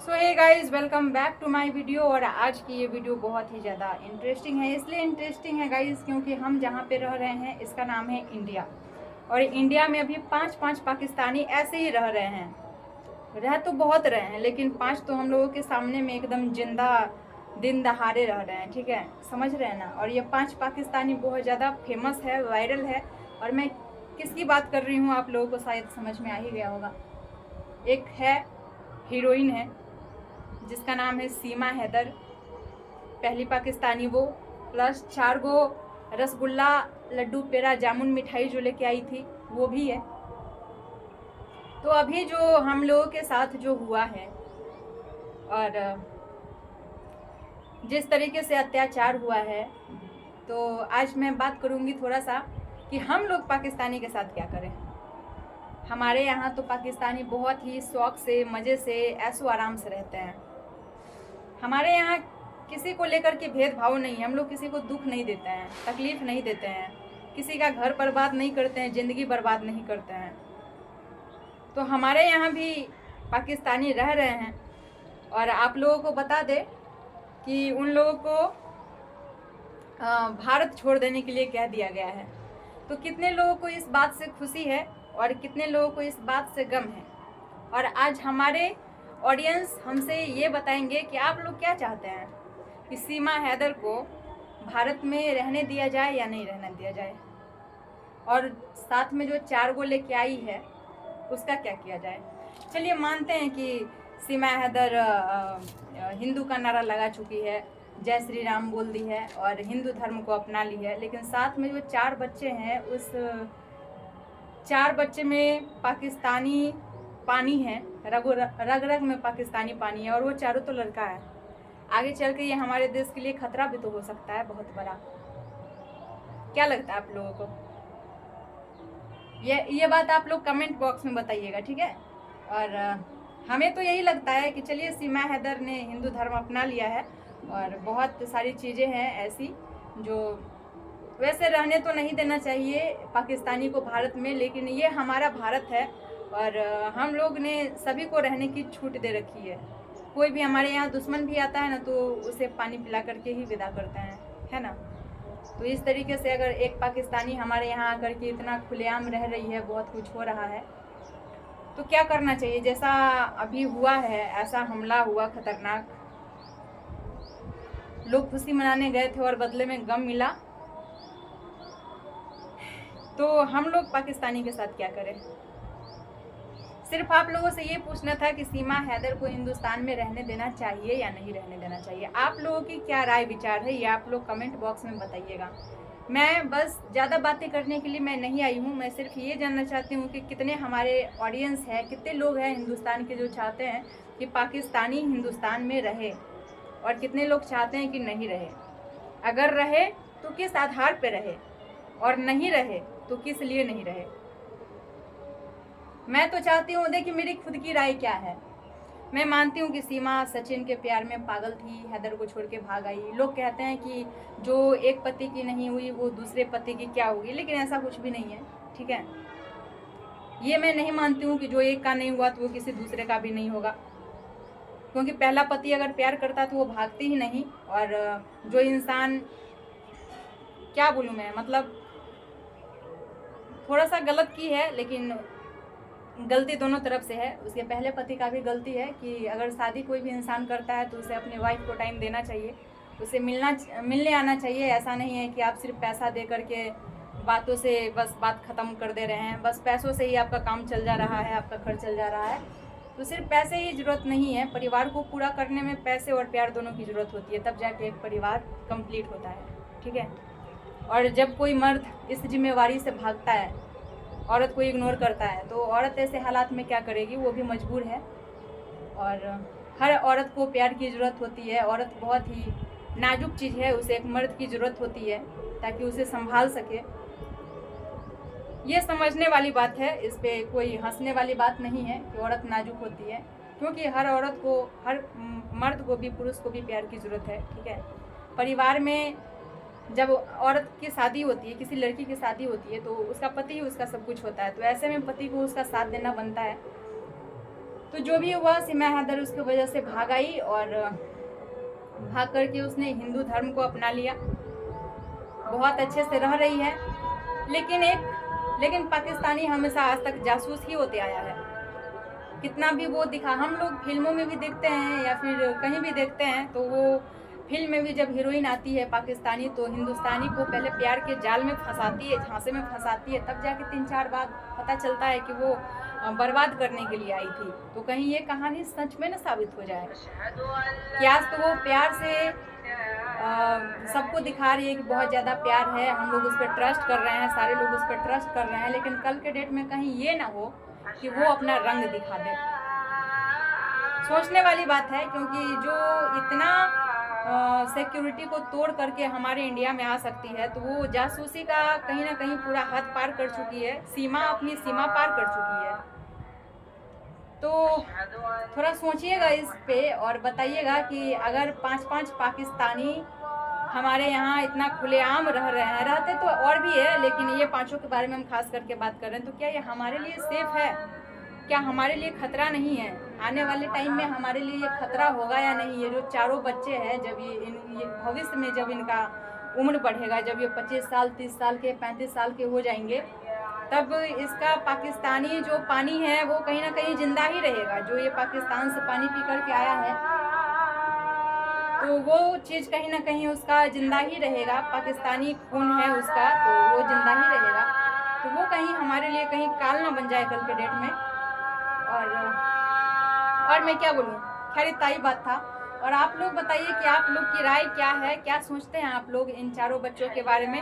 So hey guys, welcome back to my video. और आज की ये वीडियो बहुत ही ज़्यादा इंटरेस्टिंग है। इसलिए इंटरेस्टिंग है गाइस क्योंकि हम जहाँ पे रह रहे हैं इसका नाम है इंडिया। और इंडिया में अभी पांच पांच पाकिस्तानी ऐसे ही रह रहे हैं। रह तो बहुत रहे हैं लेकिन पांच तो हम लोगों के सामने में एकदम जिंदा दिन दहाड़े रह रहे हैं। ठीक है, समझ रहे हैं ना। और ये पांच पाकिस्तानी बहुत ज़्यादा फेमस है, वायरल है। और मैं किसकी बात कर रही हूँ आप लोगों को शायद समझ में आ ही गया होगा। एक है, हीरोइन है जिसका नाम है सीमा हैदर, पहली पाकिस्तानी वो। प्लस 4 गो रसगुल्ला, लड्डू, पेड़ा, जामुन, मिठाई जो लेके आई थी वो भी है। तो अभी जो हम लोगों के साथ जो हुआ है और जिस तरीके से अत्याचार हुआ है, तो आज मैं बात करूंगी थोड़ा सा कि हम लोग पाकिस्तानी के साथ क्या करें। हमारे यहाँ तो पाकिस्तानी बहुत ही शौक से, मज़े से, ऐशो आराम से रहते हैं। हमारे यहाँ किसी को लेकर के भेदभाव नहीं है। हम लोग किसी को दुख नहीं देते हैं, तकलीफ नहीं देते हैं, किसी का घर बर्बाद नहीं करते हैं, ज़िंदगी बर्बाद नहीं करते हैं। तो हमारे यहाँ भी पाकिस्तानी रह रहे हैं। और आप लोगों को बता दें कि उन लोगों को भारत छोड़ देने के लिए कह दिया गया है। तो कितने लोगों को इस बात से खुशी है और कितने लोगों को इस बात से गम है। और आज हमारे ऑडियंस हमसे ये बताएंगे कि आप लोग क्या चाहते हैं कि सीमा हैदर को भारत में रहने दिया जाए या नहीं रहने दिया जाए। और साथ में जो 4 गो लेके आई है उसका क्या किया जाए। चलिए मानते हैं कि सीमा हैदर हिंदू का नारा लगा चुकी है, जय श्री राम बोल दी है और हिंदू धर्म को अपना ली है। लेकिन साथ में जो 4 बच्चे हैं उस 4 बच्चे में पाकिस्तानी पानी है, रग रग में पाकिस्तानी पानी है। और वो चारों तो लड़का है। आगे चल के ये हमारे देश के लिए खतरा भी तो हो सकता है बहुत बड़ा। क्या लगता है आप लोगों को? ये बात आप लोग कमेंट बॉक्स में बताइएगा, ठीक है। और हमें तो यही लगता है कि चलिए सीमा हैदर ने हिंदू धर्म अपना लिया है और बहुत सारी चीज़ें हैं ऐसी जो वैसे रहने तो नहीं देना चाहिए पाकिस्तानी को भारत में। लेकिन ये हमारा भारत है और हम लोग ने सभी को रहने की छूट दे रखी है। कोई भी हमारे यहाँ दुश्मन भी आता है ना तो उसे पानी पिला करके ही विदा करते हैं, है ना। तो इस तरीके से अगर एक पाकिस्तानी हमारे यहाँ आकर के इतना खुलेआम रह रही है, बहुत कुछ हो रहा है, तो क्या करना चाहिए। जैसा अभी हुआ है, ऐसा हमला हुआ खतरनाक, लोग खुशी मनाने गए थे और बदले में गम मिला। तो हम लोग पाकिस्तानी के साथ क्या करें। सिर्फ आप लोगों से ये पूछना था कि सीमा हैदर को हिंदुस्तान में रहने देना चाहिए या नहीं रहने देना चाहिए। आप लोगों की क्या राय विचार है ये आप लोग कमेंट बॉक्स में बताइएगा। मैं बस ज़्यादा बातें करने के लिए मैं नहीं आई हूँ। मैं सिर्फ ये जानना चाहती हूँ कि कितने हमारे ऑडियंस है, कितने लोग हैं हिंदुस्तान के जो चाहते हैं कि पाकिस्तानी हिंदुस्तान में रहे और कितने लोग चाहते हैं कि नहीं रहे। अगर रहे तो किस आधार पर रहे और नहीं रहे तो किस लिए नहीं रहे। मैं तो चाहती हूँ, देखिए मेरी खुद की राय क्या है। मैं मानती हूँ कि सीमा सचिन के प्यार में पागल थी, हैदर को छोड़ के भाग आई। लोग कहते हैं कि जो एक पति की नहीं हुई वो दूसरे पति की क्या होगी, लेकिन ऐसा कुछ भी नहीं है, ठीक है। ये मैं नहीं मानती हूँ कि जो एक का नहीं हुआ तो वो किसी दूसरे का भी नहीं होगा, क्योंकि पहला पति अगर प्यार करता तो वो भागती ही नहीं। और जो इंसान, क्या बोलूँ मैं, मतलब थोड़ा सा गलत की है, लेकिन गलती दोनों तरफ से है। उसके पहले पति का भी गलती है कि अगर शादी कोई भी इंसान करता है तो उसे अपनी वाइफ को टाइम देना चाहिए, उसे मिलने आना चाहिए। ऐसा नहीं है कि आप सिर्फ पैसा दे करके बातों से बस बात ख़त्म कर दे रहे हैं, बस पैसों से ही आपका काम चल जा रहा है, आपका खर्च चल जा रहा है। तो सिर्फ पैसे ही ज़रूरत नहीं है, परिवार को पूरा करने में पैसे और प्यार दोनों की ज़रूरत होती है, तब जाके एक परिवार कंप्लीट होता है, ठीक है। और जब कोई मर्द इस जिम्मेवारी से भागता है, औरत को इग्नोर करता है, तो औरत ऐसे हालात में क्या करेगी, वो भी मजबूर है। और हर औरत को प्यार की ज़रूरत होती है। औरत बहुत ही नाजुक चीज़ है, उसे एक मर्द की ज़रूरत होती है ताकि उसे संभाल सके। ये समझने वाली बात है, इस पर कोई हंसने वाली बात नहीं है कि औरत नाजुक होती है, क्योंकि हर औरत को, हर मर्द को भी, पुरुष को भी प्यार की ज़रूरत है, ठीक है। परिवार में जब औरत की शादी होती है, किसी लड़की की शादी होती है, तो उसका पति ही उसका सब कुछ होता है। तो ऐसे में पति को उसका साथ देना बनता है। तो जो भी हुआ, सीमा हैदर उसकी वजह से भाग आई और भाग करके उसने हिंदू धर्म को अपना लिया, बहुत अच्छे से रह रही है। लेकिन पाकिस्तानी हमेशा आज तक जासूस ही होते आया है। कितना भी वो दिखा, हम लोग फिल्मों में भी देखते हैं या फिर कहीं भी देखते हैं, तो वो फिल्म में भी जब हीरोइन आती है पाकिस्तानी, तो हिंदुस्तानी को पहले प्यार के जाल में फंसाती है, झांसे में फंसाती है, तब जाके 3-4 बार पता चलता है कि वो बर्बाद करने के लिए आई थी। तो कहीं ये कहानी सच में न साबित हो जाए कि आज तो वो प्यार से सबको दिखा रही है कि बहुत ज़्यादा प्यार है, हम लोग उस पर ट्रस्ट कर रहे हैं, सारे लोग उस पर ट्रस्ट कर रहे हैं। लेकिन कल के डेट में कहीं ये ना हो कि वो अपना रंग दिखा दे। सोचने वाली बात है, क्योंकि जो इतना सिक्योरिटी को तोड़ करके हमारे इंडिया में आ सकती है, तो वो जासूसी का कहीं ना कहीं पूरा हद पार कर चुकी है, अपनी सीमा पार कर चुकी है। तो थोड़ा सोचिएगा इस पे और बताइएगा कि अगर 5-5 पाकिस्तानी हमारे यहाँ इतना खुलेआम रहते तो और भी है, लेकिन ये 5 के बारे में हम खास करके बात कर रहे हैं, तो क्या ये हमारे लिए सेफ है? क्या हमारे लिए खतरा नहीं है? आने वाले टाइम में हमारे लिए ये खतरा होगा या नहीं? ये जो 4 बच्चे हैं, जब ये भविष्य में जब इनका उम्र बढ़ेगा, जब ये 25 साल, 30 साल के, 35 साल के हो जाएंगे, तब इसका पाकिस्तानी जो पानी है वो कहीं ना कहीं जिंदा ही रहेगा। जो ये पाकिस्तान से पानी पी करके आया है, तो वो चीज़ कहीं ना कहीं उसका जिंदा ही रहेगा। पाकिस्तानी खून है उसका, तो वो जिंदा ही रहेगा। तो वो कहीं हमारे लिए कहीं काल ना बन जाए कल के डेट में। और मैं क्या बोलूँ, खैर इतना ही बात था। और आप लोग बताइए कि आप लोग की राय क्या है, क्या सोचते हैं आप लोग इन 4 बच्चों के बारे में।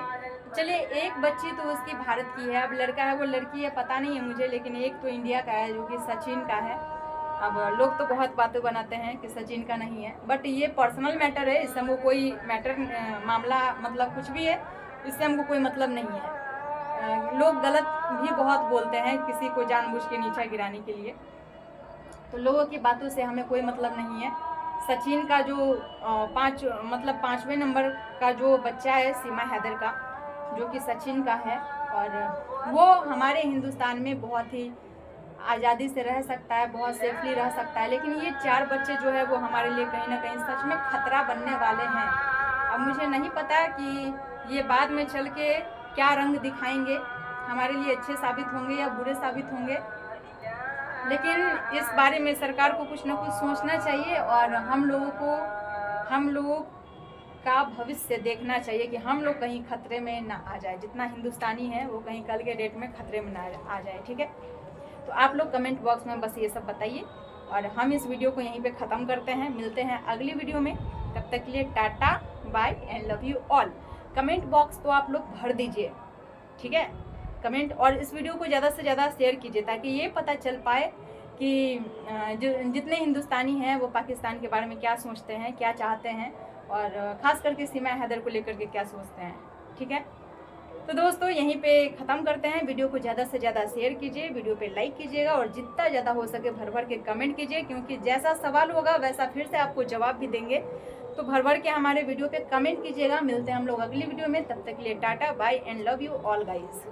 चलिए, एक बच्ची तो उसकी भारत की है, अब लड़का है वो लड़की है पता नहीं है मुझे, लेकिन एक तो इंडिया का है जो कि सचिन का है। अब लोग तो बहुत बातें बनाते हैं कि सचिन का नहीं है, बट ये पर्सनल मैटर है, इससे हमको कोई मामला मतलब कुछ भी है, इससे हमको कोई मतलब नहीं है। लोग गलत भी बहुत बोलते हैं किसी को जानबूझ के नीचा गिराने के लिए, तो लोगों की बातों से हमें कोई मतलब नहीं है। सचिन का जो 5वें नंबर का जो बच्चा है सीमा हैदर का, जो कि सचिन का है, और वो हमारे हिंदुस्तान में बहुत ही आज़ादी से रह सकता है, बहुत सेफली रह सकता है। लेकिन ये 4 बच्चे जो है वो हमारे लिए कहीं ना कहीं सच में खतरा बनने वाले हैं। अब मुझे नहीं पता कि ये बाद में चल के क्या रंग दिखाएंगे, हमारे लिए अच्छे साबित होंगे या बुरे साबित होंगे। लेकिन इस बारे में सरकार को कुछ ना कुछ सोचना चाहिए, और हम लोगों का भविष्य देखना चाहिए कि हम लोग कहीं खतरे में ना आ जाए। जितना हिंदुस्तानी है वो कहीं कल के डेट में खतरे में ना आ जाए। ठीक है, तो आप लोग कमेंट बॉक्स में बस ये सब बताइए, और हम इस वीडियो को यहीं पे ख़त्म करते हैं। मिलते हैं अगली वीडियो में, तब तक के लिए tata bye and love you all. Comment box तो आप लोग भर दीजिए, ठीक है, कमेंट, और इस वीडियो को ज़्यादा से ज़्यादा शेयर कीजिए, ताकि ये पता चल पाए कि जो जितने हिंदुस्तानी हैं वो पाकिस्तान के बारे में क्या सोचते हैं, क्या चाहते हैं, और ख़ास करके सीमा हैदर को लेकर के क्या सोचते हैं। ठीक है, तो दोस्तों यहीं पे ख़त्म करते हैं। वीडियो को ज़्यादा से ज़्यादा शेयर कीजिए, वीडियो पे लाइक कीजिएगा, और जितना ज़्यादा हो सके भर भर के कमेंट कीजिए, क्योंकि जैसा सवाल होगा वैसा फिर से आपको जवाब भी देंगे। तो भर भर के हमारे वीडियो पे कमेंट कीजिएगा। मिलते हैं हम लोग अगली वीडियो में, तब तक के लिए tata bye and love you all guys.